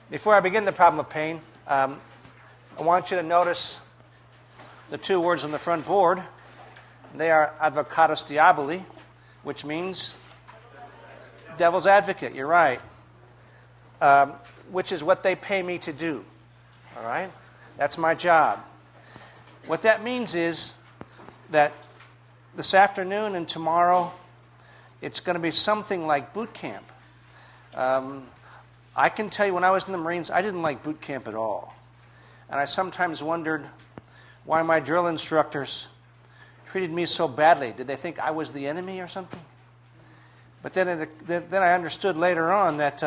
Before I begin the problem of pain, I want you to notice the two words on the front board. They are advocatus diaboli, which means devil's advocate. You're right. Which is what they pay me to do. All right? That's my job. What that means is that this afternoon and tomorrow, it's going to be something like boot camp. I can tell you when I was in the Marines, I didn't like boot camp at all. And I sometimes wondered why my drill instructors treated me so badly. Did they think I was the enemy or something? But then I understood later on that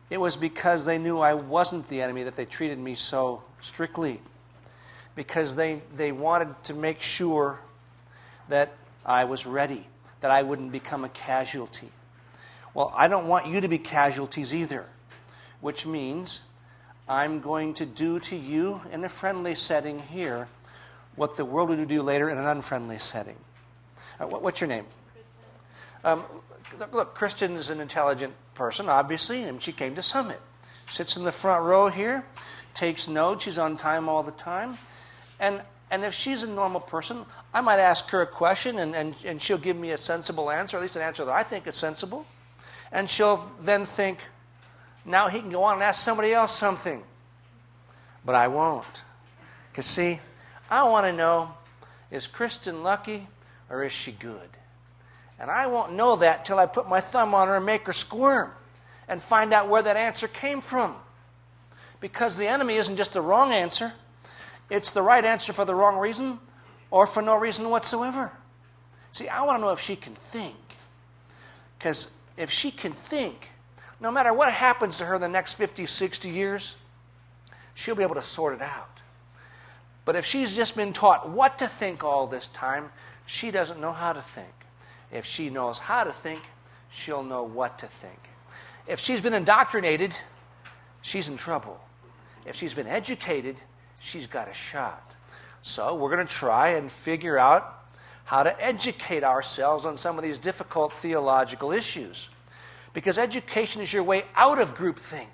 it was because they knew I wasn't the enemy that they treated me so strictly. Because they wanted to make sure that I was ready, that I wouldn't become a casualty. Well, I don't want you to be casualties either, which means I'm going to do to you in a friendly setting here what the world would do later in an unfriendly setting. What's your name? Kristen. Look, Kristen is an intelligent person, obviously, and she came to Summit. Sits in the front row here, takes notes, she's on time all the time. And if she's a normal person, I might ask her a question and she'll give me a sensible answer, at least an answer that I think is sensible. And she'll then think, now he can go on and ask somebody else something. But I won't. Because see, I want to know, is Kristen lucky or is she good? And I won't know that till I put my thumb on her and make her squirm and find out where that answer came from. Because the enemy isn't just the wrong answer. It's the right answer for the wrong reason or for no reason whatsoever. See, I want to know if she can think. Because if she can think, no matter what happens to her in the next 50, 60 years, she'll be able to sort it out. But if she's just been taught what to think all this time, she doesn't know how to think. If she knows how to think, she'll know what to think. If she's been indoctrinated, she's in trouble. If she's been educated, she's got a shot. So we're going to try and figure out how to educate ourselves on some of these difficult theological issues. Because education is your way out of groupthink,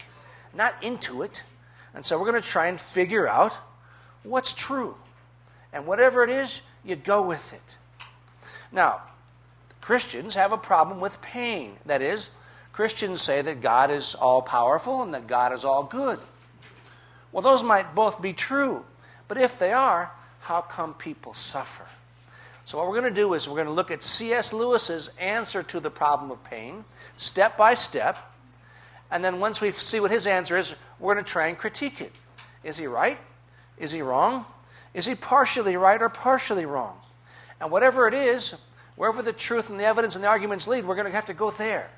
not into it. And so we're going to try and figure out what's true. And whatever it is, you go with it. Now, Christians have a problem with pain. That is, Christians say that God is all-powerful and that God is all good. Well, those might both be true. But if they are, how come people suffer? So what we're going to do is we're going to look at C.S. Lewis's answer to the problem of pain, step by step. And then once we see what his answer is, we're going to try and critique it. Is he right? Is he wrong? Is he partially right or partially wrong? And whatever it is, wherever the truth and the evidence and the arguments lead, we're going to have to go there.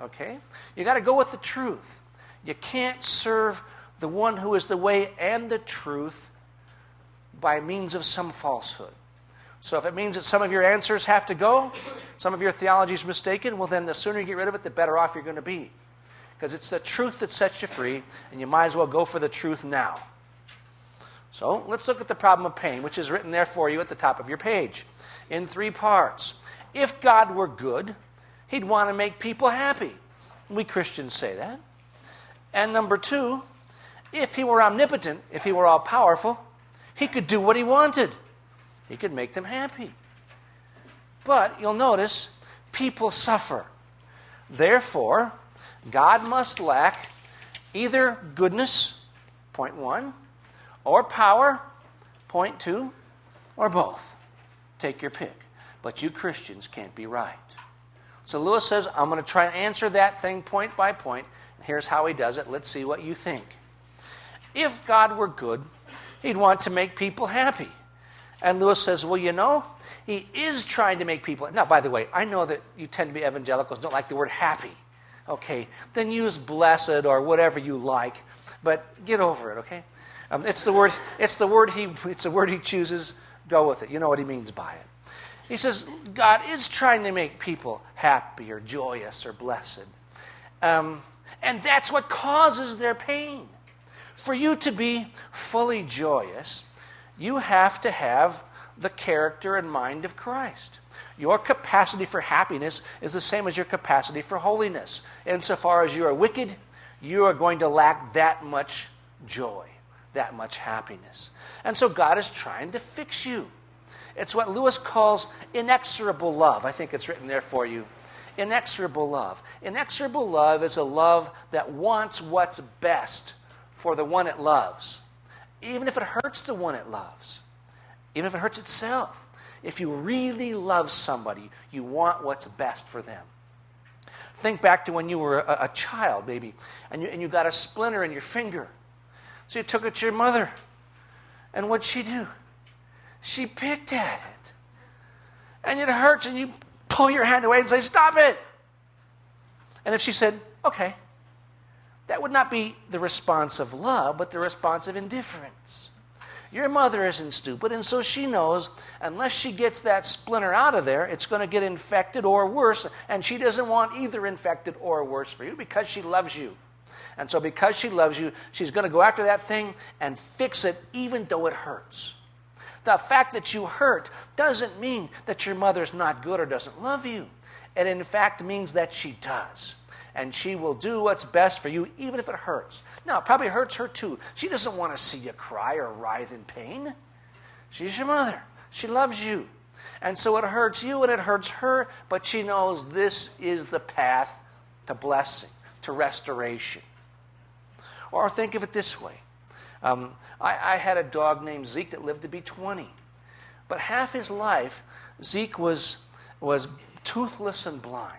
Okay? You got to go with the truth. You can't serve the one who is the way and the truth by means of some falsehood. So if it means that some of your answers have to go, some of your theology is mistaken, well then the sooner you get rid of it, the better off you're going to be. Because it's the truth that sets you free, and you might as well go for the truth now. So let's look at the problem of pain, which is written there for you at the top of your page, in 3 parts. If God were good, he'd want to make people happy. We Christians say that. And number 2, if he were omnipotent, if he were all-powerful, he could do what he wanted. He could make them happy. But you'll notice, people suffer. Therefore, God must lack either goodness, point 1, or power, point 2, or both. Take your pick. But you Christians can't be right. So Lewis says, I'm going to try and answer that thing point by point. Here's how he does it. Let's see what you think. If God were good, he'd want to make people happy. And Lewis says, well, you know, he is trying to make people... Now, by the way, I know that you tend to be evangelicals, don't like the word happy. Okay, then use blessed or whatever you like. But get over it, okay? It's the word he chooses. Go with it. You know what he means by it. He says, God is trying to make people happy or joyous or blessed. And that's what causes their pain. For you to be fully joyous, you have to have the character and mind of Christ. Your capacity for happiness is the same as your capacity for holiness. Insofar as you are wicked, you are going to lack that much joy, that much happiness. And so God is trying to fix you. It's what Lewis calls inexorable love. I think it's written there for you. Inexorable love. Inexorable love is a love that wants what's best for the one it loves, even if it hurts the one it loves, even if it hurts itself. If you really love somebody, you want what's best for them. Think back to when you were a child, maybe, and you got a splinter in your finger. So you took it to your mother, and what'd she do? She picked at it. And it hurts, and you pull your hand away and say, "Stop it!" And if she said, "Okay," that would not be the response of love, but the response of indifference. Your mother isn't stupid, and so she knows unless she gets that splinter out of there, it's going to get infected or worse, and she doesn't want either infected or worse for you because she loves you. And so because she loves you, she's going to go after that thing and fix it even though it hurts. The fact that you hurt doesn't mean that your mother's not good or doesn't love you. It in fact means that she does. And she will do what's best for you even if it hurts. Now, it probably hurts her too. She doesn't want to see you cry or writhe in pain. She's your mother. She loves you. And so it hurts you and it hurts her, but she knows this is the path to blessing, to restoration. Or think of it this way. I had a dog named Zeke that lived to be 20. But half his life, Zeke was toothless and blind.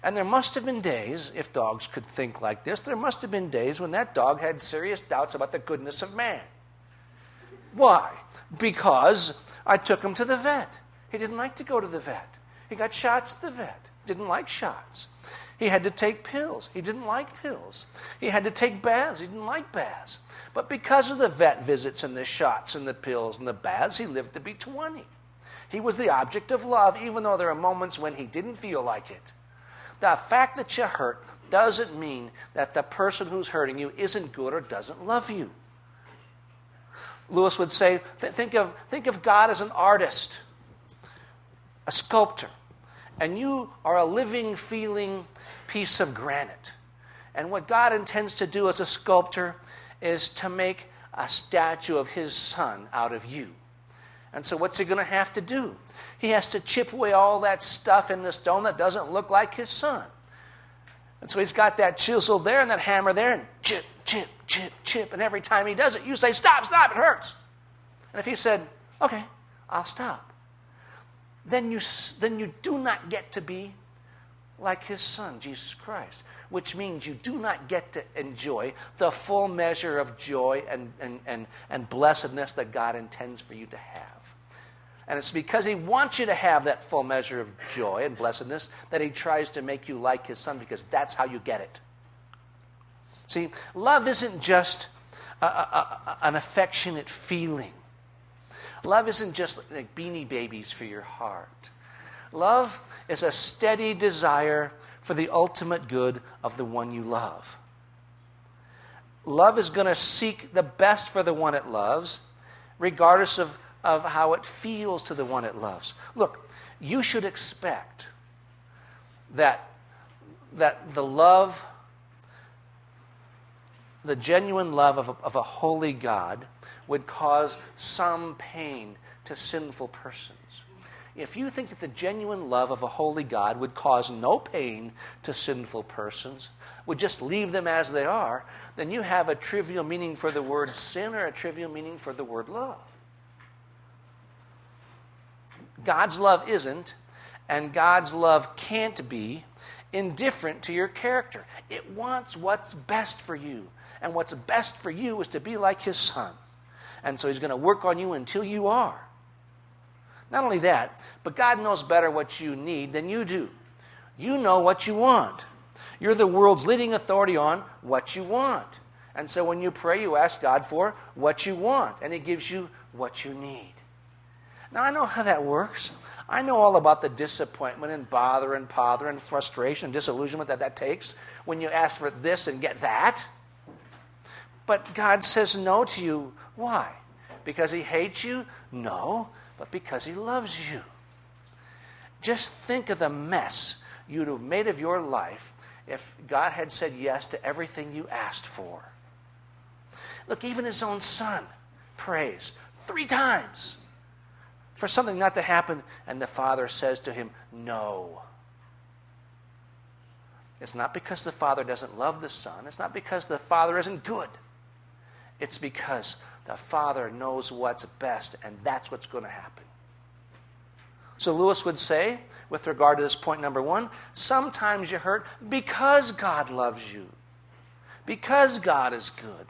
And there must have been days, if dogs could think like this, there must have been days when that dog had serious doubts about the goodness of man. Why? Because I took him to the vet. He didn't like to go to the vet. He got shots at the vet. Didn't like shots. He had to take pills. He didn't like pills. He had to take baths. He didn't like baths. But because of the vet visits and the shots and the pills and the baths, he lived to be 20. He was the object of love, even though there are moments when he didn't feel like it. The fact that you hurt doesn't mean that the person who's hurting you isn't good or doesn't love you. Lewis would say, think of God as an artist, a sculptor. And you are a living, feeling piece of granite. And what God intends to do as a sculptor is to make a statue of his son out of you. And so what's he going to have to do? He has to chip away all that stuff in the stone that doesn't look like his son. And so he's got that chisel there and that hammer there, and chip, chip, chip, chip. And every time he does it, you say, "Stop, stop, it hurts." And if he said, "Okay, I'll stop," then you do not get to be like his son, Jesus Christ, which means you do not get to enjoy the full measure of joy and blessedness that God intends for you to have. And it's because he wants you to have that full measure of joy and blessedness that he tries to make you like his son, because that's how you get it. See, love isn't just an affectionate feeling. Love isn't just like Beanie Babies for your heart. Love is a steady desire for the ultimate good of the one you love. Love is going to seek the best for the one it loves, regardless of how it feels to the one it loves. Look, you should expect that the love, the genuine love of a holy God would cause some pain to sinful persons. If you think that the genuine love of a holy God would cause no pain to sinful persons, would just leave them as they are, then you have a trivial meaning for the word sin or a trivial meaning for the word love. God's love isn't, and God's love can't be, indifferent to your character. It wants what's best for you. And what's best for you is to be like his son. And so he's going to work on you until you are. Not only that, but God knows better what you need than you do. You know what you want. You're the world's leading authority on what you want. And so when you pray, you ask God for what you want, and he gives you what you need. Now, I know how that works. I know all about the disappointment and bother and pother and frustration and disillusionment that takes when you ask for this and get that. But God says no to you. Why? Because he hates you? No, but because he loves you. Just think of the mess you'd have made of your life if God had said yes to everything you asked for? Look, even his own son prays 3 times for something not to happen, and the Father says to him, no. It's not because the Father doesn't love the Son. It's not because the Father isn't good. It's because the Father knows what's best, and that's what's going to happen. So Lewis would say, with regard to this point number 1, sometimes you hurt because God loves you, because God is good.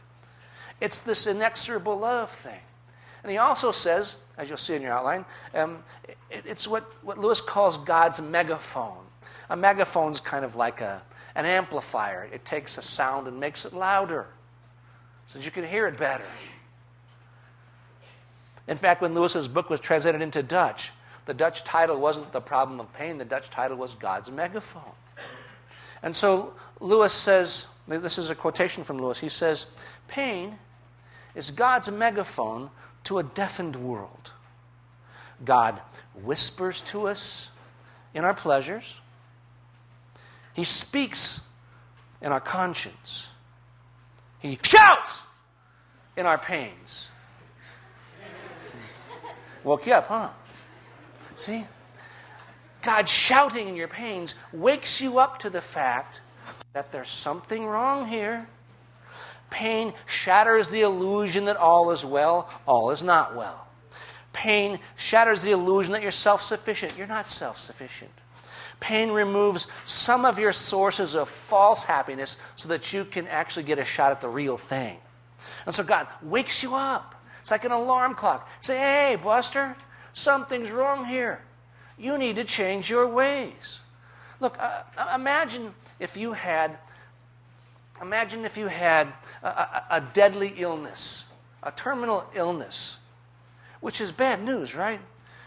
It's this inexorable love thing. And he also says, as you'll see in your outline, it's what Lewis calls God's megaphone. A megaphone's kind of like an amplifier. It takes a sound and makes it louder so that you can hear it better. In fact, when Lewis's book was translated into Dutch, the Dutch title wasn't The Problem of Pain. The Dutch title was God's Megaphone. And so Lewis says, this is a quotation from Lewis, he says, pain is God's megaphone to a deafened world. God whispers to us in our pleasures. He speaks in our conscience. He shouts in our pains. Woke you up, huh? See? God shouting in your pains wakes you up to the fact that there's something wrong here. Pain shatters the illusion that all is well, all is not well. Pain shatters the illusion that you're self-sufficient. You're not self-sufficient. Pain removes some of your sources of false happiness so that you can actually get a shot at the real thing. And so God wakes you up. It's like an alarm clock. Say, hey, Buster, something's wrong here. You need to change your ways. Look, imagine if you had a deadly illness, a terminal illness, which is bad news, right?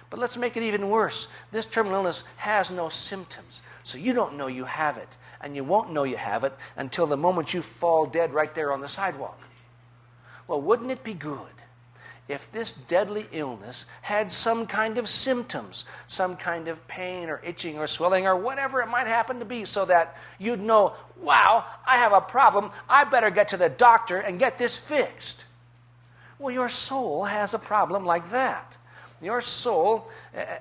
But let's make it even worse. This terminal illness has no symptoms, so you don't know you have it, and you won't know you have it until the moment you fall dead right there on the sidewalk. Well, wouldn't it be good if this deadly illness had some kind of symptoms, some kind of pain or itching or swelling or whatever it might happen to be, so that you'd know, wow, I have a problem. I better get to the doctor and get this fixed. Well, your soul has a problem like that. Your soul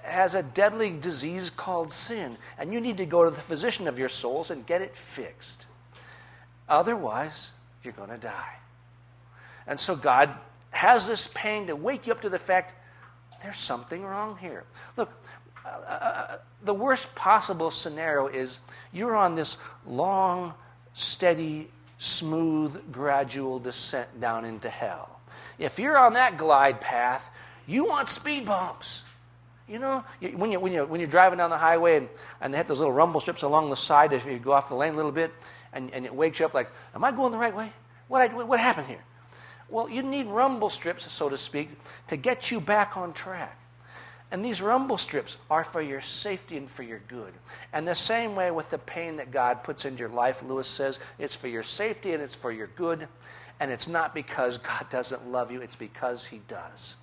has a deadly disease called sin, and you need to go to the physician of your souls and get it fixed. Otherwise, you're going to die. And so God has this pain to wake you up to the fact there's something wrong here. Look, the worst possible scenario is you're on this long, steady, smooth, gradual descent down into hell. If you're on that glide path, you want speed bumps. You know, when you're driving down the highway and they have those little rumble strips along the side if you go off the lane a little bit, and it wakes you up like, am I going the right way? What happened here? Well, you need rumble strips, so to speak, to get you back on track. And these rumble strips are for your safety and for your good. And the same way with the pain that God puts into your life, Lewis says, it's for your safety and it's for your good. And it's not because God doesn't love you, it's because He does.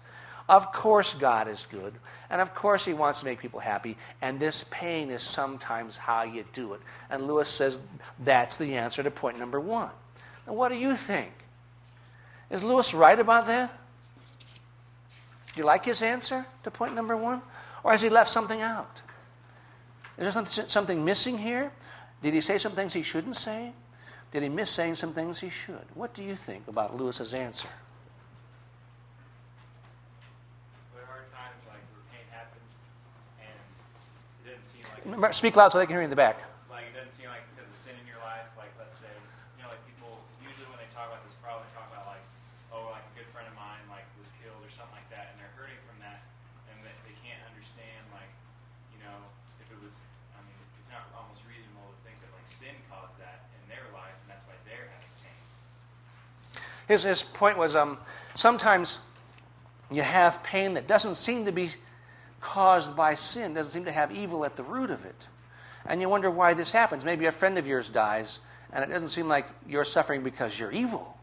Of course God is good, and of course He wants to make people happy, and this pain is sometimes how you do it. And Lewis says that's the answer to point number 1. Now what do you think? Is Lewis right about that? Do you like his answer to point number 1? Or has he left something out? Is there something missing here? Did he say some things he shouldn't say? Did he miss saying some things he should? What do you think about Lewis's answer? There are times like where pain happens and it doesn't seem like... Remember, speak loud so they can hear you in the back. Like it doesn't seem like it's because of sin in your life. Like let's say, like people, usually when they talk about this problem, they talk about like, oh, like a good friend of mine like was killed or something like that, and they're hurting from that, and they can't understand like, if it was, it's not almost reasonable to think that like sin caused that in their lives, and that's why they're having pain. His point was sometimes you have pain that doesn't seem to be caused by sin, doesn't seem to have evil at the root of it. And you wonder why this happens. Maybe a friend of yours dies, and it doesn't seem like you're suffering because you're evil.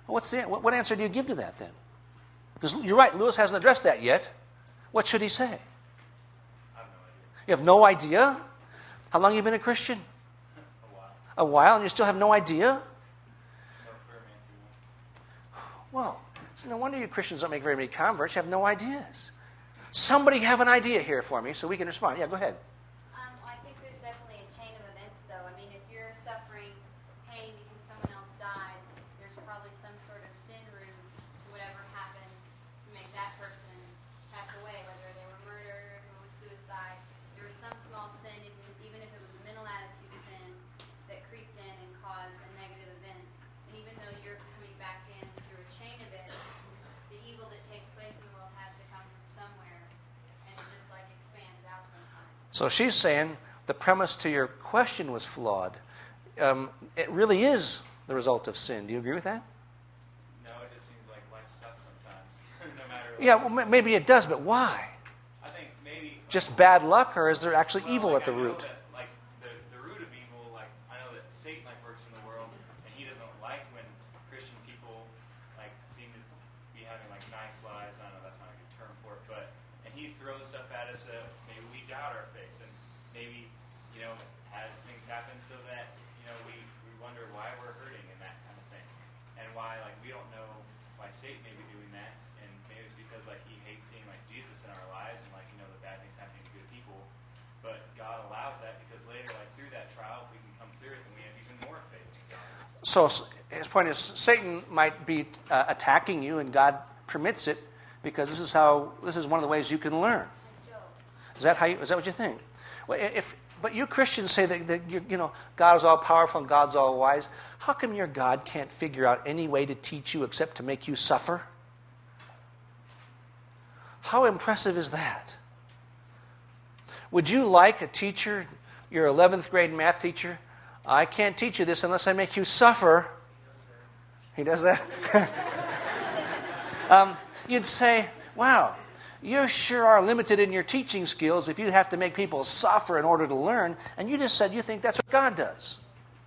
What answer do you give to that then? Because you're right, Lewis hasn't addressed that yet. What should he say? I have no idea. You have no idea? How long have you been a Christian? a while and you still have no idea? No clearmancy one. Well, so no wonder you Christians don't make very many converts. You have no ideas. Somebody have an idea here for me so we can respond. Yeah, go ahead. I think there's definitely a chain of events, though. I mean, if you're suffering pain because someone else died, there's probably some sort of sin root to whatever happened to make that person pass away, whether they were murdered or if it was suicide. There was some small sin, even if it was a mental attitude sin, that creeped in and caused a negative event. And even though you're coming back in through a chain of it, the evil that takes place in the world has to come from somewhere, and it just like expands out sometimes. So she's saying the premise to your question was flawed. It really is the result of sin. Do you agree with that? No, it just seems like life sucks sometimes. No matter what. Yeah, well, maybe it does, but why? I think maybe Just bad luck, or is there actually well, evil like, at the I know root? That, like the root of evil, like I know that Satan like works in the world, and he doesn't like when Christian people like seem to be having like nice lives. I don't know that's not a good term for it, but and he throws stuff at us that maybe we doubt our faith, and maybe as things happen, so that we wonder why we're hurting and that kind of thing, and why like we don't know why Satan may be doing that, and maybe it's because like he hates seeing like Jesus in our lives, and like the bad things happening to good people. But God allows that because later, like through that trial, if we can come through it, then we have even more faith in God. So his point is Satan might be attacking you, and God permits it because this is one of the ways you can learn. Is that what you think? Well, but you Christians say that God is all powerful and God's all wise. How come your God can't figure out any way to teach you except to make you suffer? How impressive is that? Would you like a teacher, your 11th grade math teacher? I can't teach you this unless I make you suffer. He does that? You'd say, wow, you sure are limited in your teaching skills if you have to make people suffer in order to learn. And you just said you think that's what God does.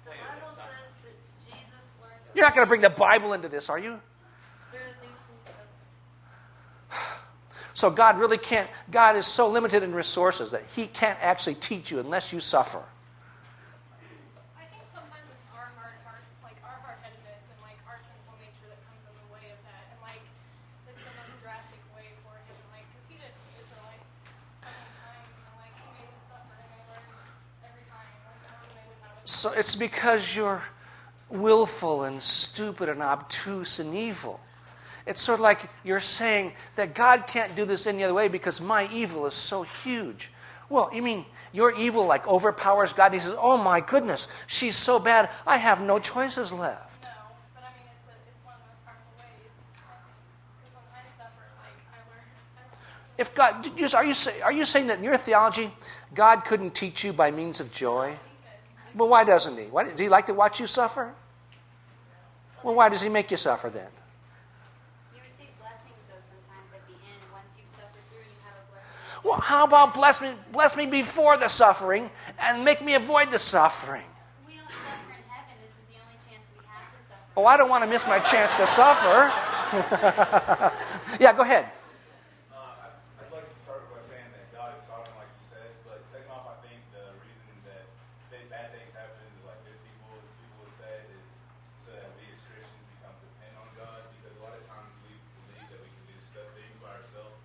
The Bible says that Jesus learned You're not going to bring the Bible into this, are you? through the things that he suffered. So God really can't, God is so limited in resources that he can't actually teach you unless you suffer. I think sometimes it's our hard-headedness and like our sinful nature that comes in the way of that, and like it's the most drastic way for him, like because he did Israelites so many times, and like he made them suffer, and they learned every time, like they would have it. So it's because you're willful and stupid and obtuse and evil. It's sort of like you're saying that God can't do this any other way because my evil is so huge. Well, you mean your evil like overpowers God? He says, oh my goodness, she's so bad, I have no choices left. No, but I mean it's one of the most powerful ways. Because when I suffer, like I learn. If God, are you saying that in your theology, God couldn't teach you by means of joy? But why doesn't he? Why, does he like to watch you suffer? Well, why does he make you suffer then? You receive blessings, though, sometimes at the end. Once you've suffered through, you have a blessing. Well, how about bless me before the suffering and make me avoid the suffering? We don't suffer in heaven. This is the only chance we have to suffer. Oh, I don't want to miss my chance to suffer. Yeah, go ahead. I'd like to start by saying that God is sovereign, like he says, but second off, I think the reason that bad things happen to like good people, as people have said, is so that we as Christians become dependent on God, because a lot of times we believe that we can do things by ourselves.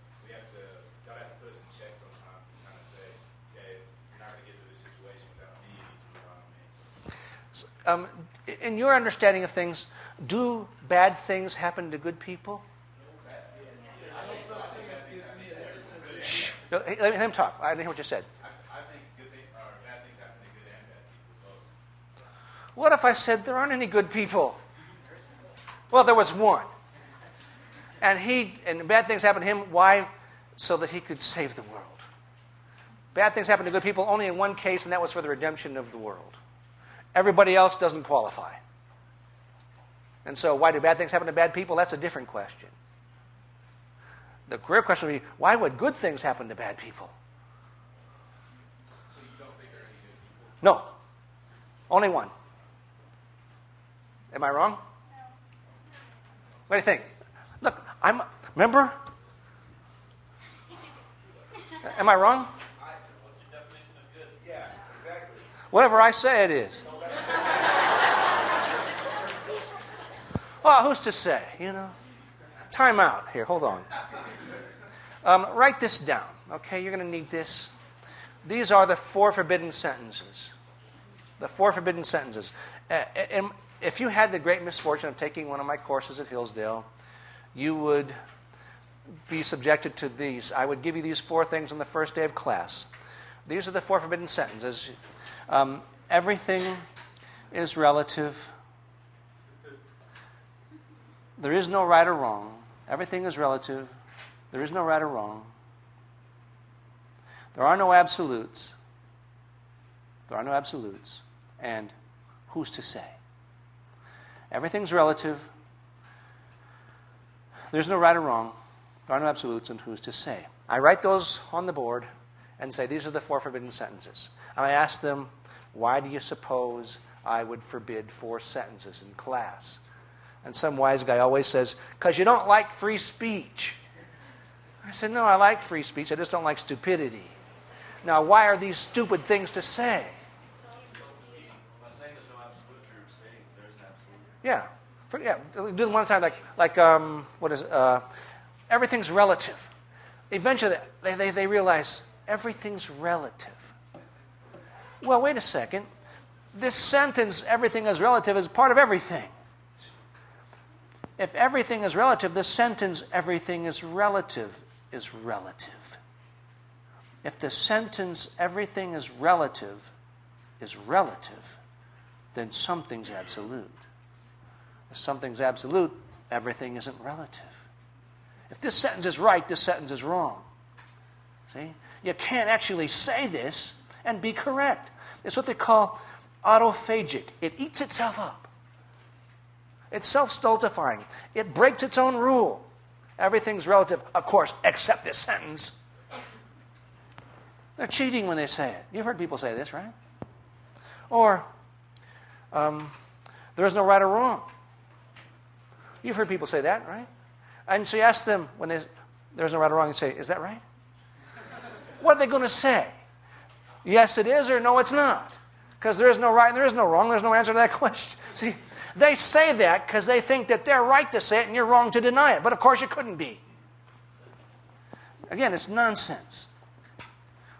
God has to put us in check sometimes and kind of say, okay, you're not going to get through this situation without me, you need to rely on me. In your understanding of things, do bad things happen to good people? Shh. Let him talk. I didn't hear what you said. I think bad things happen to good and bad people both. What if I said there aren't any good people? Well, there was one. And bad things happened to him. Why? So that he could save the world. Bad things happen to good people only in one case, and that was for the redemption of the world. Everybody else doesn't qualify. And so why do bad things happen to bad people? That's a different question. The real question would be, why would good things happen to bad people? So you don't think there are any good people? No. Only one. Am I wrong? What do you think? Look, remember? Am I wrong? What's your definition of good? Yeah, exactly. Whatever I say it is. Oh, who's to say, Time out here. Hold on. Write this down, okay? You're going to need this. These are the 4 forbidden sentences. The 4 forbidden sentences. And if you had the great misfortune of taking one of my courses at Hillsdale, you would be subjected to these. I would give you these 4 things on the first day of class. These are the 4 forbidden sentences. Everything is relative. There is no right or wrong. Everything is relative. There is no right or wrong. There are no absolutes. There are no absolutes. And who's to say? Everything's relative. There's no right or wrong. There are no absolutes, and who's to say? I write those on the board and say, these are the 4 forbidden sentences. And I ask them, why do you suppose I would forbid 4 sentences in class? And some wise guy always says, because you don't like free speech. I said, no, I like free speech. I just don't like stupidity. Now, why are these stupid things to say? By saying there's no absolute true stating there's an absolute. Yeah. Do it one time everything's relative. Eventually, they realize everything's relative. Well, wait a second. This sentence, everything is relative, is part of everything. If everything is relative, the sentence, everything is relative, is relative. If the sentence, everything is relative, then something's absolute. If something's absolute, everything isn't relative. If this sentence is right, this sentence is wrong. See? You can't actually say this and be correct. It's what they call autophagic. It eats itself up. It's self-stultifying. It breaks its own rule. Everything's relative, of course, except this sentence. They're cheating when they say it. You've heard people say this, right? Or, there is no right or wrong. You've heard people say that, right? And so you ask them, when there's no right or wrong, you say, is that right? What are they going to say? Yes, it is, or no, it's not. Because there is no right and there is no wrong. There's no answer to that question. See, they say that because they think that they're right to say it and you're wrong to deny it. But of course you couldn't be. Again, it's nonsense.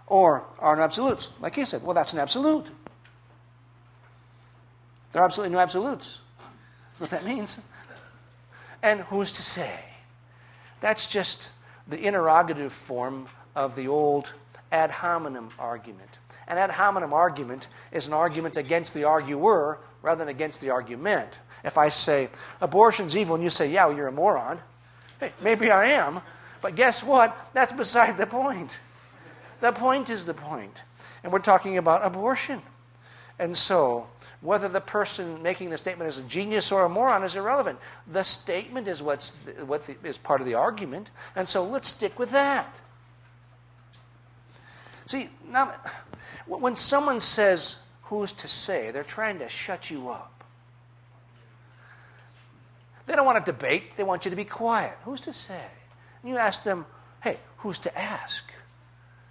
Or are no absolutes. Like you said, well, that's an absolute. There are absolutely no absolutes. That's what that means. And who's to say? That's just the interrogative form of the old ad hominem argument. An ad hominem argument is an argument against the arguer rather than against the argument. If I say, abortion's evil, and you say, yeah, well, you're a moron. Hey, maybe I am. But guess what? That's beside the point. The point is the point. And we're talking about abortion. And so, whether the person making the statement is a genius or a moron is irrelevant. The statement is what is part of the argument. And so let's stick with that. See, now, when someone says, who's to say, they're trying to shut you up. They don't want to debate. They want you to be quiet. Who's to say? And you ask them, hey, who's to ask?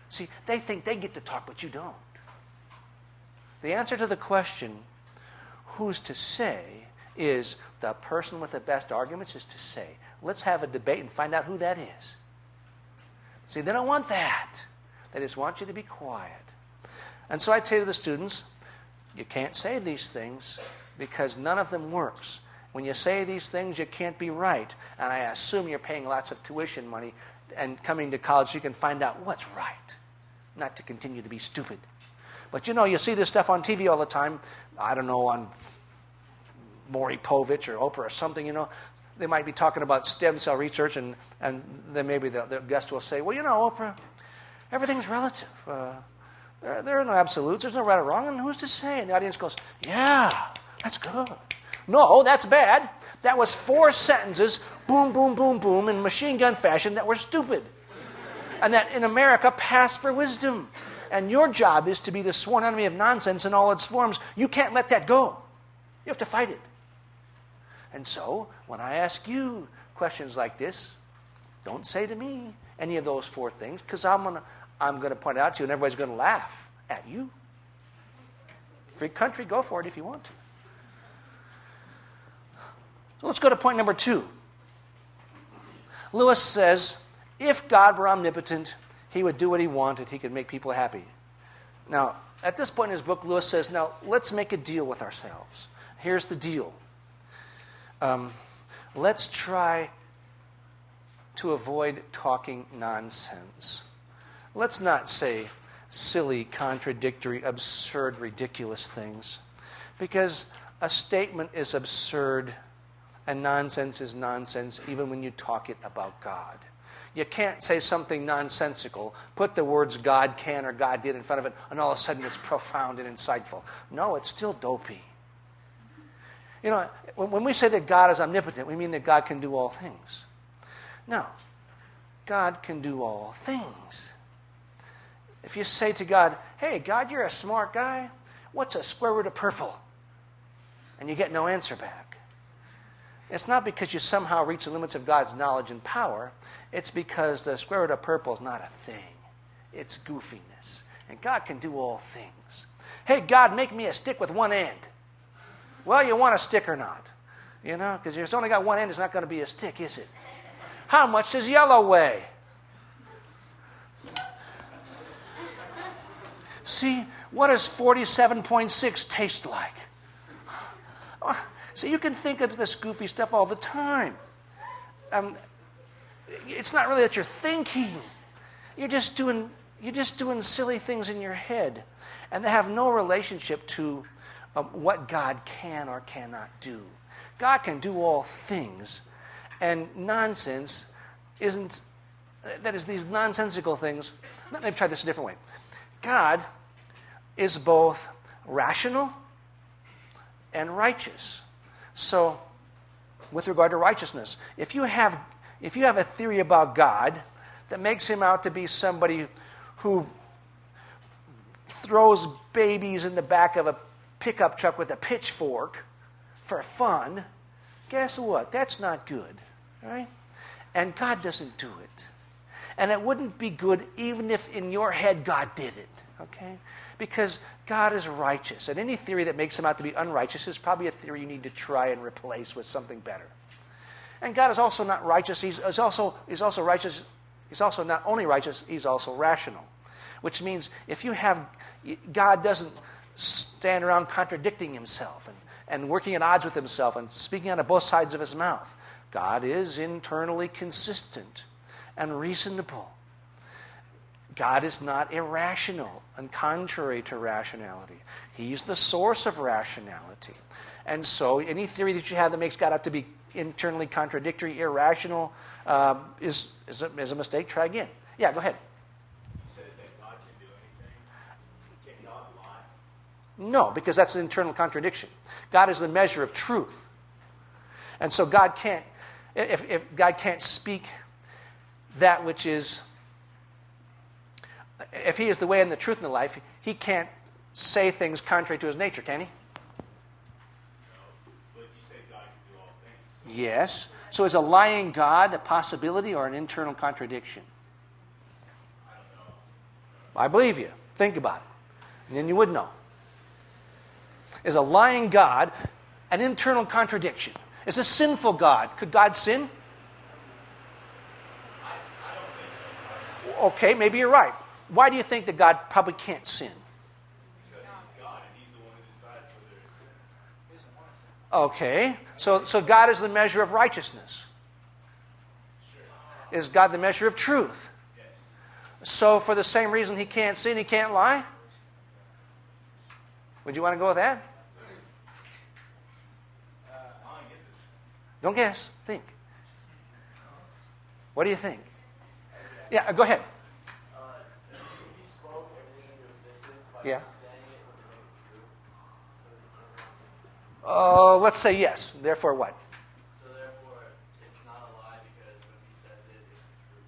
See, they think they get to talk, but you don't. The answer to the question, who's to say, is the person with the best arguments is to say. Let's have a debate and find out who that is. See, they don't want that. They just want you to be quiet. And so I say to the students, you can't say these things because none of them works. When you say these things, you can't be right. And I assume you're paying lots of tuition money and coming to college so you can find out what's right, not to continue to be stupid. But you see this stuff on TV all the time. I don't know, on Maury Povich or Oprah or something, They might be talking about stem cell research and then maybe the guest will say, well, Oprah, everything's relative. There are no absolutes. There's no right or wrong. And who's to say? And the audience goes, yeah, that's good. No, that's bad. That was 4 sentences, boom, boom, boom, boom, in machine gun fashion that were stupid. And that in America passed for wisdom. And your job is to be the sworn enemy of nonsense in all its forms. You can't let that go. You have to fight it. And so, when I ask you questions like this, don't say to me any of those 4 things, because I'm going to point it out to you and everybody's going to laugh at you. Free country, go for it if you want to. So let's go to point number 2. Lewis says, if God were omnipotent, he would do what he wanted. He could make people happy. Now, at this point in his book, Lewis says, now, let's make a deal with ourselves. Here's the deal. Let's try to avoid talking nonsense. Let's not say silly, contradictory, absurd, ridiculous things. Because a statement is absurd and nonsense is nonsense even when you talk it about God. You can't say something nonsensical, put the words God can or God did in front of it, and all of a sudden it's profound and insightful. No, it's still dopey. You know, when we say that God is omnipotent, we mean that God can do all things. No, God can do all things. If you say to God, hey, God, you're a smart guy. What's a square root of purple? And you get no answer back. It's not because you somehow reach the limits of God's knowledge and power. It's because the square root of purple is not a thing. It's goofiness. And God can do all things. Hey, God, make me a stick with one end. Well, you want a stick or not? You know, because it's only got one end, it's not going to be a stick, is it? How much does yellow weigh? See, what does 47.6 taste like? See, you can think of this goofy stuff all the time. It's not really that you're thinking. You're just doing silly things in your head. And they have no relationship to what God can or cannot do. God can do all things. And nonsense isn't... That is, these nonsensical things... Let me try this a different way. God is both rational and righteous. So, with regard to righteousness, if you have a theory about God that makes him out to be somebody who throws babies in the back of a pickup truck with a pitchfork for fun, guess what? That's not good, right? And God doesn't do it. And it wouldn't be good even if in your head God did it, okay? Because God is righteous. And any theory that makes him out to be unrighteous is probably a theory you need to try and replace with something better. And God is also not righteous. He's also righteous. He's also not only righteous, he's also rational. Which means if you have... God doesn't stand around contradicting himself and working at odds with himself and speaking out of both sides of his mouth. God is internally consistent and reasonable. God is not irrational and contrary to rationality. He's the source of rationality. And so any theory that you have that makes God out to be internally contradictory, irrational, is a mistake. Try again. Yeah, go ahead. You said that God can do anything. Can God lie? No, because that's an internal contradiction. God is the measure of truth. And so God can't, if God can't speak that which is... If he is the way and the truth and the life, he can't say things contrary to his nature, can he? No. But you say God can do all things. Yes. So is a lying God a possibility or an internal contradiction? I don't know. I believe you. Think about it. And then you would know. Is a lying God an internal contradiction? Is a sinful God? Could God sin? I don't think so. Okay, maybe you're right. Why do you think that God probably can't sin? Because he's God and he's the one who decides whether it's sin. He doesn't want to sin. Okay, so God is the measure of righteousness. Sure. Is God the measure of truth? Yes. So for the same reason he can't sin, he can't lie? Would you want to go with that? I'll guess it's... Don't guess. Think. What do you think? Yeah, go ahead. If he spoke everything into existence by Yeah. just saying it, would it make it true? So Let's say yes. Therefore what? So therefore, it's not a lie because when he says it, it's true.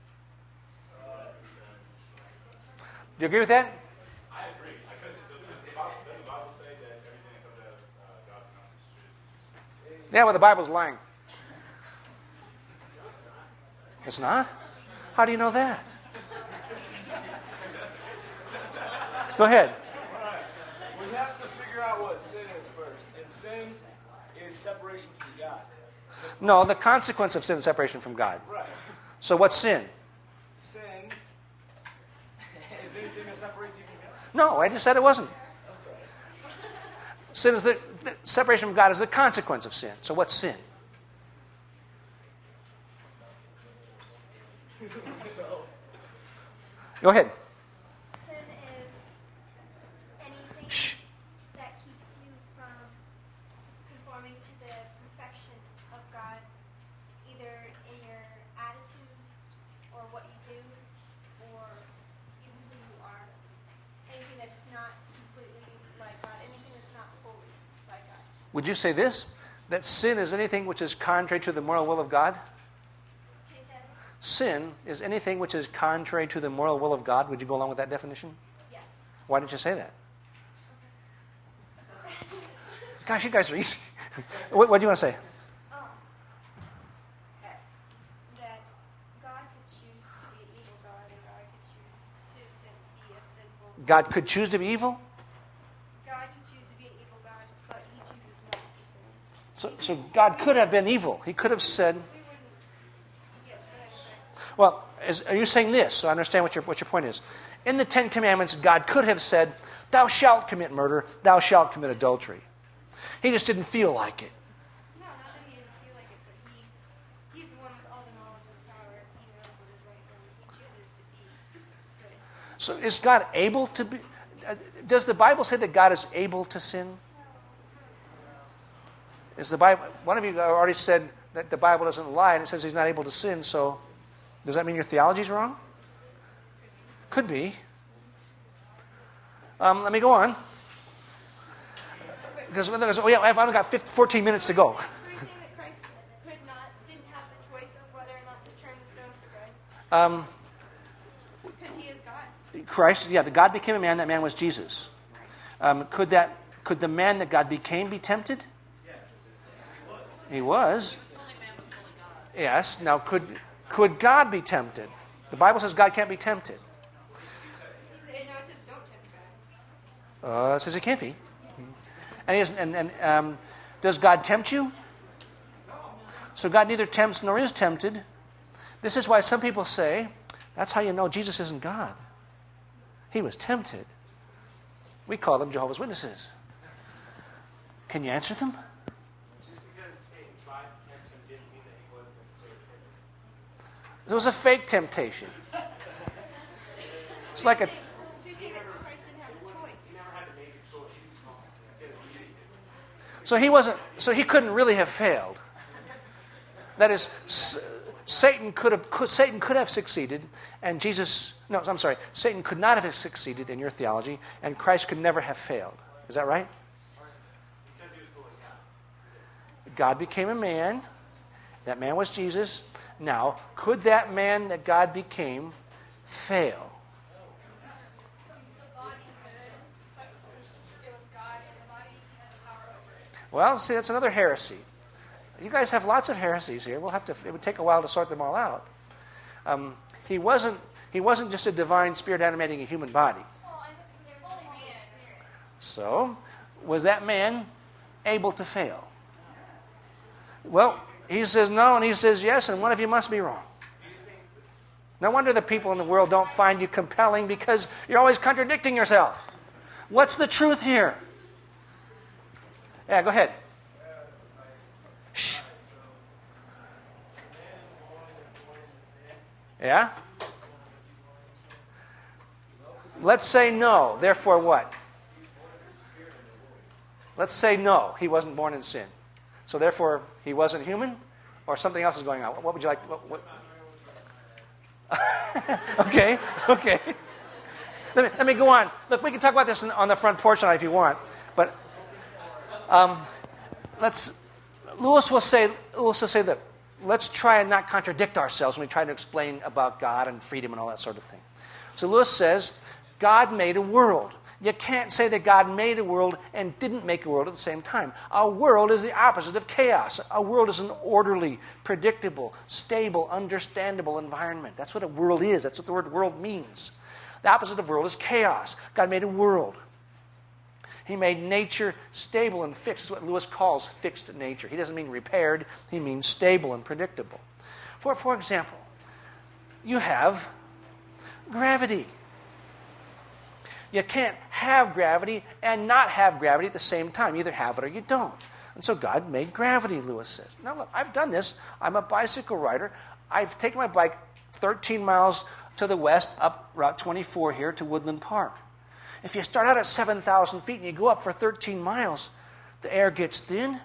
So whatever he does is right. Do you agree with that? I agree. Because doesn't the Bible say that everything that comes out of God's mouth is true? Yeah, well, the Bible's lying. It's not? How do you know that? Go ahead. Alright. We have to figure out what sin is first. And sin is separation from God. No, the consequence of sin is separation from God. Right. So what's sin? Sin is anything that separates you from God. No, I just said it wasn't. Sin is the separation from God is the consequence of sin. So what's sin? Go ahead. Sin is anything Shh. that keeps you from conforming to the perfection of God, either in your attitude or what you do or even who you are. Anything that's not completely like God, anything that's not fully like God. Would you say this? That sin is anything which is contrary to the moral will of God? Can you say that? Sin is anything which is contrary to the moral will of God. Would you go along with that definition? Yes. Why didn't you say that? Gosh, you guys are easy. What do you want to say? That God could choose to be an evil God and God could choose to be a sinful. God could choose to be evil? God could choose to be an evil God, but He chooses not to sin. So God could have been evil. He could have said, We wouldn't. Yes, what I'm saying. well, are you saying this? So I understand what your point is. In the Ten Commandments, God could have said, thou shalt commit murder, thou shalt commit adultery. He just didn't feel like it. No, not that He didn't feel like it, but He's the one with all the knowledge and power. He knows what is right and He chooses to be good. So is God able to be... Does the Bible say that God is able to sin? Is the Bible... One of you already said that the Bible doesn't lie, and it says He's not able to sin, so does that mean your theology is wrong? Could be. Let me go on. Because I've only got 14 minutes to go. So you're saying that Christ didn't have the choice of whether or not to turn the stones to bread? Because He is God. Christ, the God became a man. That man was Jesus. Could the man that God became be tempted? He was. Yes. Now, could God be tempted? The Bible says God can't be tempted. He said, no, it says don't tempt God. It says He can't be. And does God tempt you? So God neither tempts nor is tempted. This is why some people say, that's how you know Jesus isn't God. He was tempted. We call them Jehovah's Witnesses. Can you answer them? Just because Satan tried to tempt him didn't mean that he wasn't necessarily tempted. It was a fake temptation. It's like a... So you're saying that Christ didn't have the choice. He never had to make a choice. He had a duty. So he couldn't really have failed. That is, Satan could have succeeded, and Satan could not have succeeded in your theology, and Christ could never have failed. Is that right? Because he was fully God. God became a man. That man was Jesus. Now, could that man that God became fail? The body could, but it was God, and the body had power over it. Well, see, that's another heresy. You guys have lots of heresies here. It would take a while to sort them all out. He wasn't just a divine spirit animating a human body. Well, and there's only man. So, was that man able to fail? Well, he says no, and he says yes, and one of you must be wrong. No wonder the people in the world don't find you compelling, because you're always contradicting yourself. What's the truth here? Yeah, go ahead. Shh. Yeah? Let's say no. Therefore what? Let's say no. He wasn't born in sin. So therefore he wasn't human? Or something else is going on? What would you like? What? Okay. Let me go on. Look, we can talk about this on the front porch tonight if you want. But Lewis will say that let's try and not contradict ourselves when we try to explain about God and freedom and all that sort of thing. So Lewis says, God made a world. You can't say that God made a world and didn't make a world at the same time. A world is the opposite of chaos. A world is an orderly, predictable, stable, understandable environment. That's what a world is. That's what the word world means. The opposite of world is chaos. God made a world. He made nature stable and fixed. That's what Lewis calls fixed nature. He doesn't mean repaired. He means stable and predictable. For example, you have gravity. You can't have gravity and not have gravity at the same time. You either have it or you don't. And so God made gravity, Lewis says. Now look, I've done this. I'm a bicycle rider. I've taken my bike 13 miles to the west, up Route 24 here to Woodland Park. If you start out at 7,000 feet and you go up for 13 miles, the air gets thin,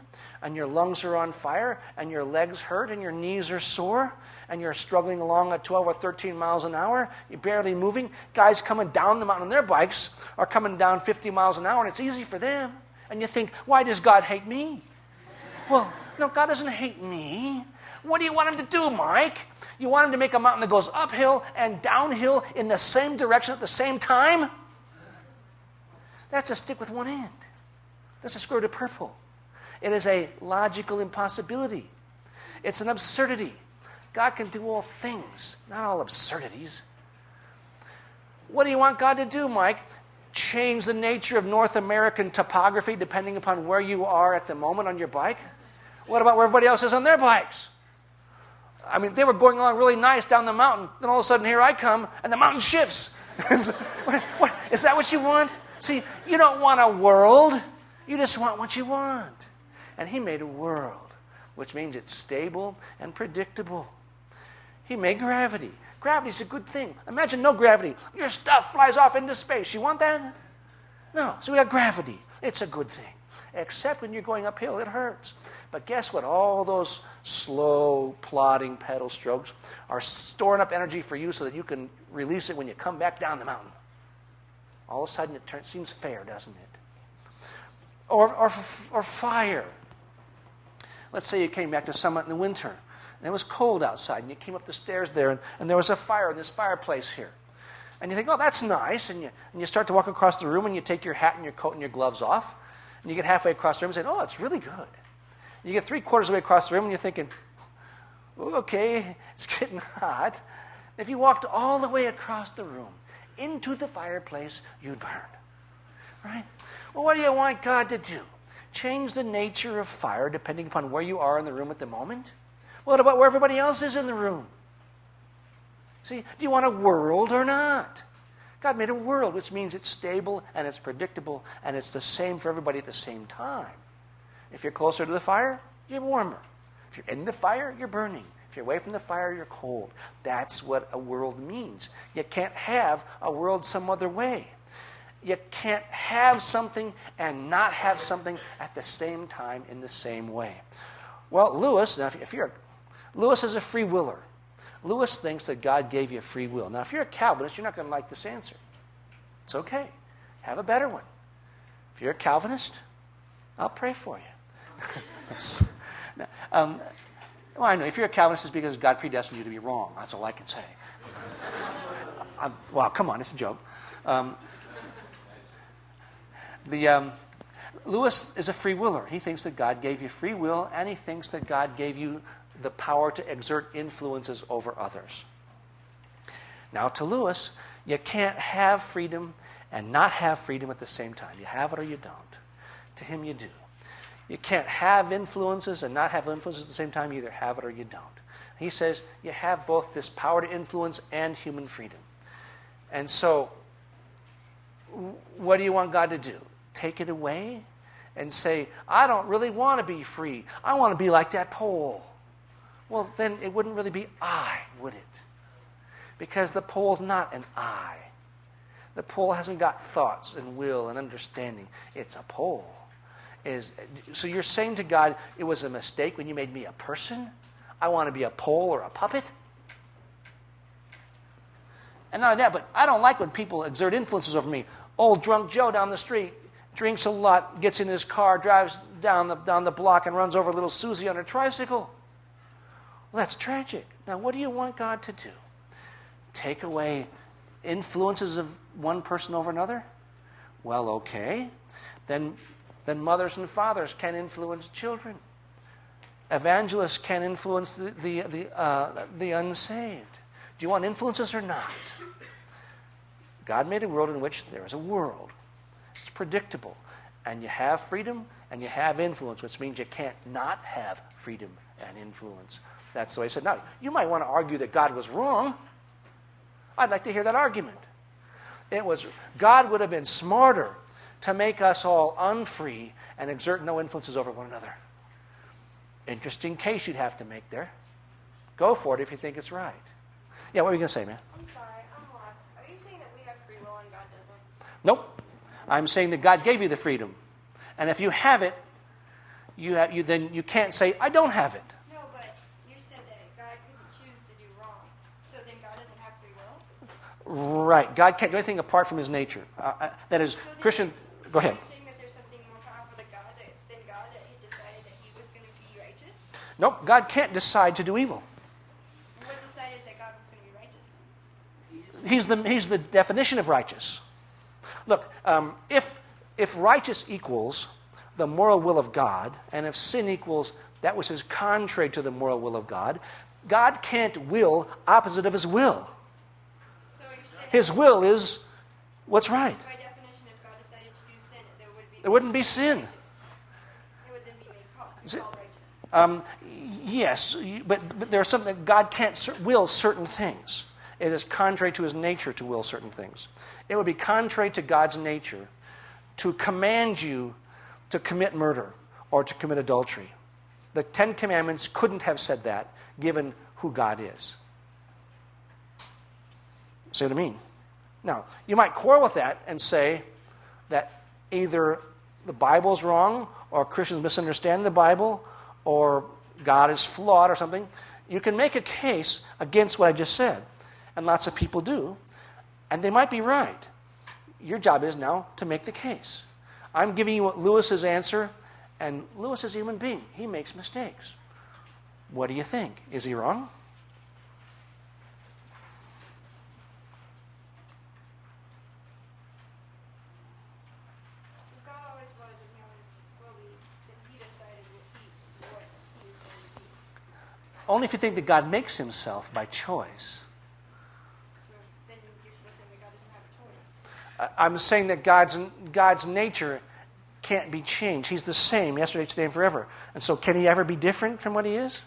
and your lungs are on fire, and your legs hurt, and your knees are sore, and you're struggling along at 12 or 13 miles an hour. You're barely moving. Guys coming down the mountain on their bikes are coming down 50 miles an hour, and it's easy for them. And you think, why does God hate me? Well, no, God doesn't hate me. What do you want him to do, Mike? You want him to make a mountain that goes uphill and downhill in the same direction at the same time? That's a stick with one end. That's a square to purple. It is a logical impossibility. It's an absurdity. God can do all things, not all absurdities. What do you want God to do, Mike? Change the nature of North American topography depending upon where you are at the moment on your bike? What about where everybody else is on their bikes? I mean, they were going along really nice down the mountain. Then all of a sudden, here I come, and the mountain shifts. What, is that what you want? See, you don't want a world. You just want what you want. And he made a world, which means it's stable and predictable. He made gravity. Gravity's a good thing. Imagine no gravity. Your stuff flies off into space. You want that? No. So we got gravity. It's a good thing. Except when you're going uphill, it hurts. But guess what? All those slow, plodding pedal strokes are storing up energy for you so that you can release it when you come back down the mountain. All of a sudden, it seems fair, doesn't it? Or fire. Let's say you came back to Summit in the winter, and it was cold outside, and you came up the stairs there, and there was a fire in this fireplace here. And you think, oh, that's nice, and you start to walk across the room, and you take your hat and your coat and your gloves off, and you get halfway across the room and say, oh, it's really good. You get 3/4 of the way across the room, and you're thinking, okay, it's getting hot. If you walked all the way across the room into the fireplace, you'd burn. Right? Well, what do you want God to do? Change the nature of fire depending upon where you are in the room at the moment? What about where everybody else is in the room? See, do you want a world or not? God made a world, which means it's stable and it's predictable and it's the same for everybody at the same time. If you're closer to the fire, you're warmer. If you're in the fire, you're burning. If you're away from the fire, you're cold. That's what a world means. You can't have a world some other way. You can't have something and not have something at the same time in the same way. Well, Lewis, now Lewis is a free willer. Lewis thinks that God gave you free will. Now, if you're a Calvinist, you're not going to like this answer. It's okay. Have a better one. If you're a Calvinist, I'll pray for you. Well, I know. If you're a Calvinist, it's because God predestined you to be wrong. That's all I can say. Well, come on. It's a joke. Lewis is a free willer. He thinks that God gave you free will, and he thinks that God gave you the power to exert influences over others. Now, to Lewis, you can't have freedom and not have freedom at the same time. You have it or you don't. To him, you do. You can't have influences and not have influences at the same time. You either have it or you don't. He says you have both this power to influence and human freedom. And so, what do you want God to do? Take it away and say, I don't really want to be free. I want to be like that pole. Well, then it wouldn't really be I, would it? Because the pole's not an I. The pole hasn't got thoughts and will and understanding. It's a pole. So you're saying to God, it was a mistake when you made me a person? I want to be a pole or a puppet? And not only that, but I don't like when people exert influences over me. Old drunk Joe down the street drinks a lot, gets in his car, drives down the block, and runs over little Susie on her tricycle. Well, that's tragic. Now, what do you want God to do? Take away influences of one person over another? Well, okay. Then mothers and fathers can influence children. Evangelists can influence the unsaved. Do you want influences or not? God made a world in which there is a world. It's predictable. And you have freedom and you have influence, which means you can't not have freedom and influence. That's the way he said. Now, you might want to argue that God was wrong. I'd like to hear that argument. God would have been smarter to make us all unfree and exert no influences over one another. Interesting case you'd have to make there. Go for it if you think it's right. Yeah, what were you going to say, man? I'm sorry, I'm lost. Are you saying that we have free will and God doesn't? Nope. I'm saying that God gave you the freedom. And if you have it, then you can't say, I don't have it. No, but you said that God couldn't choose to do wrong. So then God doesn't have free will? Right. God can't do anything apart from his nature. That is, Christian, go ahead. Are you saying that there's something more powerful than God that he decided that he was going to be righteous? Nope. God can't decide to do evil. What decided that God was going to be righteous then? He's the definition of righteous. Look, if righteous equals the moral will of God, and if sin equals that which is contrary to the moral will of God, God can't will opposite of his will. So you're saying His will is what's right. by definition, if God decided to do sin, There wouldn't be sin. it would then be made called righteous. Yes, but there's something that God can't will certain things. It is contrary to his nature to will certain things. It would be contrary to God's nature to command you to commit murder or to commit adultery. The Ten Commandments couldn't have said that, given who God is. See what I mean? Now, you might quarrel with that and say that either the Bible's wrong, or Christians misunderstand the Bible, or God is flawed or something. You can make a case against what I just said, and lots of people do, and they might be right. Your job is now to make the case. I'm giving you what Lewis's answer, and Lewis is a human being. He makes mistakes. What do you think? Is he wrong? God always was and he always will be, that he decided what he was going to be. Only if you think that God makes himself by choice. So then you're still saying that God doesn't have a choice. I'm saying that God's nature can't be changed. He's the same yesterday, today, and forever. And so can he ever be different from what he is?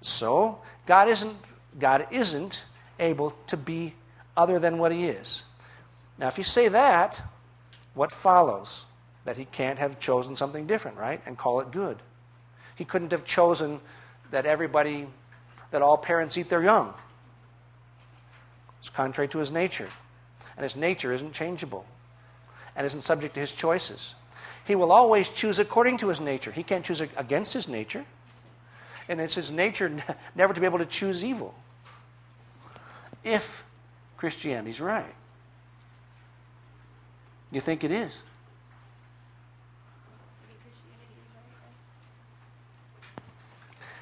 So God isn't able to be other than what he is. Now, if you say that, what follows? That he can't have chosen something different, right? And call it good. He couldn't have chosen that all parents eat their young. It's contrary to his nature. And his nature isn't changeable and isn't subject to his choices. He will always choose according to his nature. He can't choose against his nature. And it's his nature never to be able to choose evil. If Christianity's right. You think it is?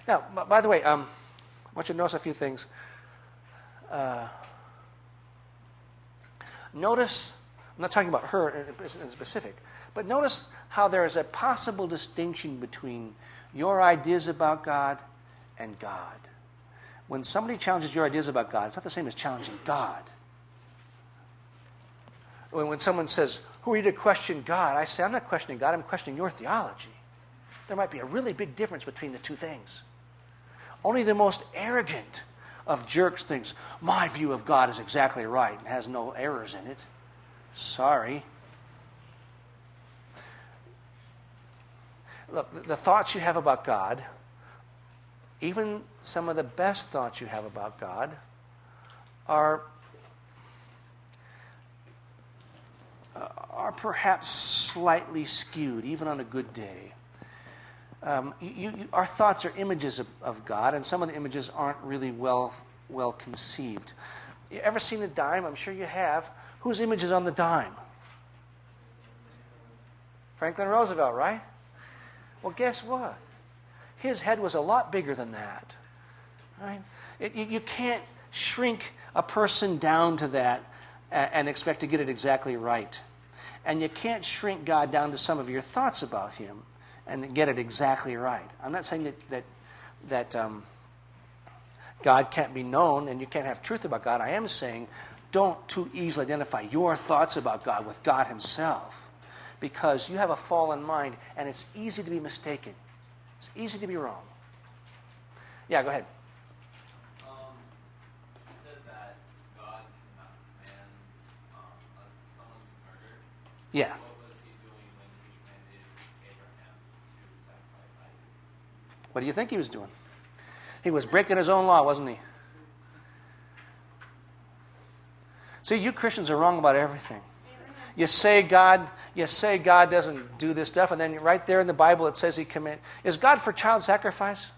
Now, by the way, I want you to notice a few things. Notice, I'm not talking about her in specific, but notice how there is a possible distinction between your ideas about God and God. When somebody challenges your ideas about God, it's not the same as challenging God. When someone says, who are you to question God? I say, I'm not questioning God, I'm questioning your theology. There might be a really big difference between the two things. Only the most arrogant of jerks thinks, my view of God is exactly right and has no errors in it. Sorry. Look, the thoughts you have about God, even some of the best thoughts you have about God, are perhaps slightly skewed, even on a good day. Our thoughts are images of God, and some of the images aren't really well conceived. You ever seen a dime? I'm sure you have. Whose image is on the dime? Franklin Roosevelt, right? Well, guess what? His head was a lot bigger than that. Right? You can't shrink a person down to that and expect to get it exactly right. And you can't shrink God down to some of your thoughts about him and get it exactly right. I'm not saying that God can't be known and you can't have truth about God. I am saying don't too easily identify your thoughts about God with God himself. because you have a fallen mind, and it's easy to be mistaken. It's easy to be wrong. Yeah, go ahead. You said that God cannot command someone to murder. Yeah. What was he doing when he commanded Abraham to sacrifice Isaac? What do you think he was doing? He was breaking his own law, wasn't he? See, you Christians are wrong about everything. You say God doesn't do this stuff, and then right there in the Bible it says He command. Is God for child sacrifice?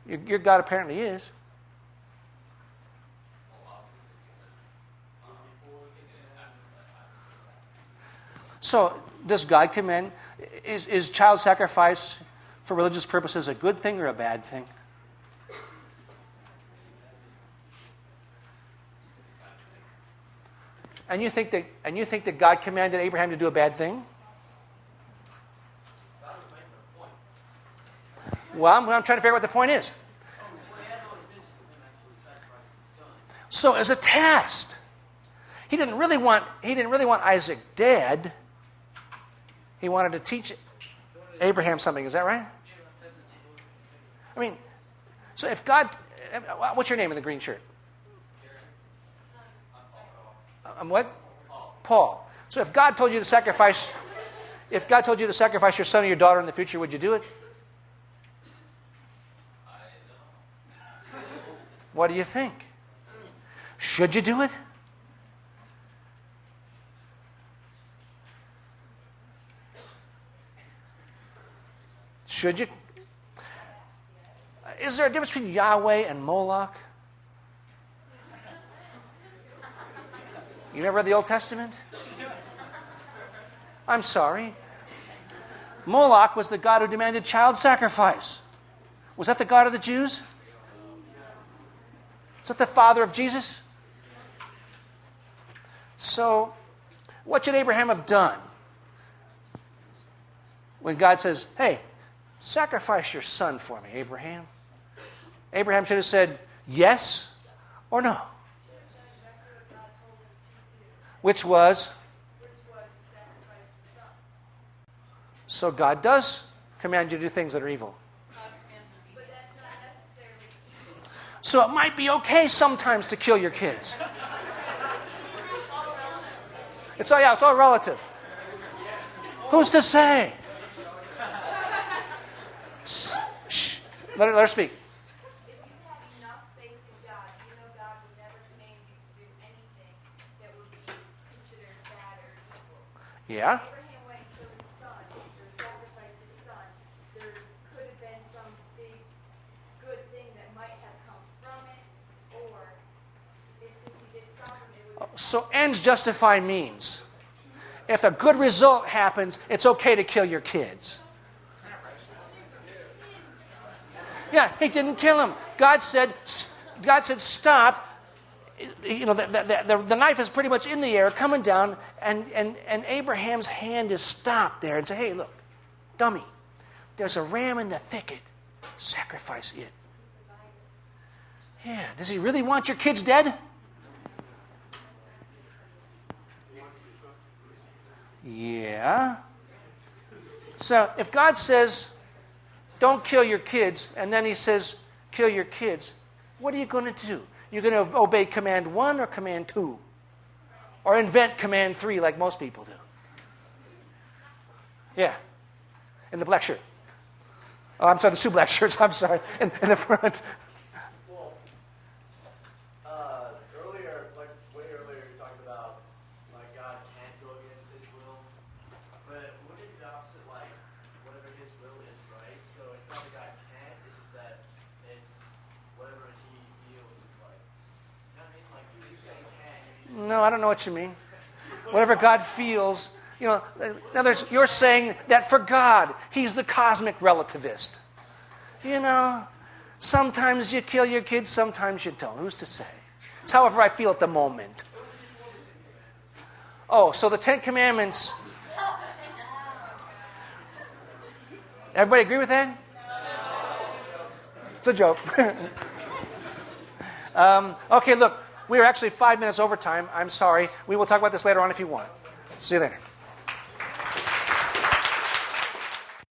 Your God apparently is. So, does God command? Is child sacrifice for religious purposes a good thing or a bad thing? And you think that God commanded Abraham to do a bad thing? Well, I'm trying to figure out what the point is. So, as a test, he didn't really want Isaac dead. He wanted to teach Abraham something. Is that right? I mean, so if God, what's your name in the green shirt? What? Paul. So if God told you to sacrifice your son or your daughter in the future, would you do it? What do you think? Should you do it? Should you? Is there a difference between Yahweh and Moloch? You never read the Old Testament? I'm sorry. Moloch was the god who demanded child sacrifice. Was that the god of the Jews? Is that the father of Jesus? So, what should Abraham have done? When God says, hey, sacrifice your son for me, Abraham. Abraham should have said yes or no. Which was? So God does command you to do things that are evil. So it might be okay sometimes to kill your kids. It's all relative. Who's to say? Shh. Let her speak. If you had enough faith in God, you know God would never command you to do anything that would be considered bad or evil. Yeah. Abraham went and killed his son, or sacrificed his son. There could have been some big good thing that might have come from it, or if he did something, it would. So ends justify means. If a good result happens, it's okay to kill your kids. Yeah, he didn't kill him. God said, stop. You know, the knife is pretty much in the air, coming down, and Abraham's hand is stopped there and say, hey, look, dummy, there's a ram in the thicket. Sacrifice it. Yeah, does he really want your kids dead? Yeah. So if God says, don't kill your kids, and then he says, kill your kids, what are you going to do? You're going to obey command 1 or command 2? Or invent command 3 like most people do? Yeah. In the black shirt. Oh, I'm sorry, there's 2 black shirts, I'm sorry, in the front. Well, earlier, like way earlier, you talked about like God can't go against His will, but wouldn't it be the opposite? Like whatever His will is, right? So it's not that God can't; it's just that it's whatever He feels is like. You know what I mean? Like you saying can. No, I don't know what you mean. Whatever God feels. You know, you're saying that for God, He's the cosmic relativist. You know, sometimes you kill your kids, sometimes you don't. Who's to say? It's however I feel at the moment. Oh, so the 10 Commandments. Everybody agree with that? It's a joke. Okay, look, we are actually 5 minutes over time. I'm sorry. We will talk about this later on if you want. See you later.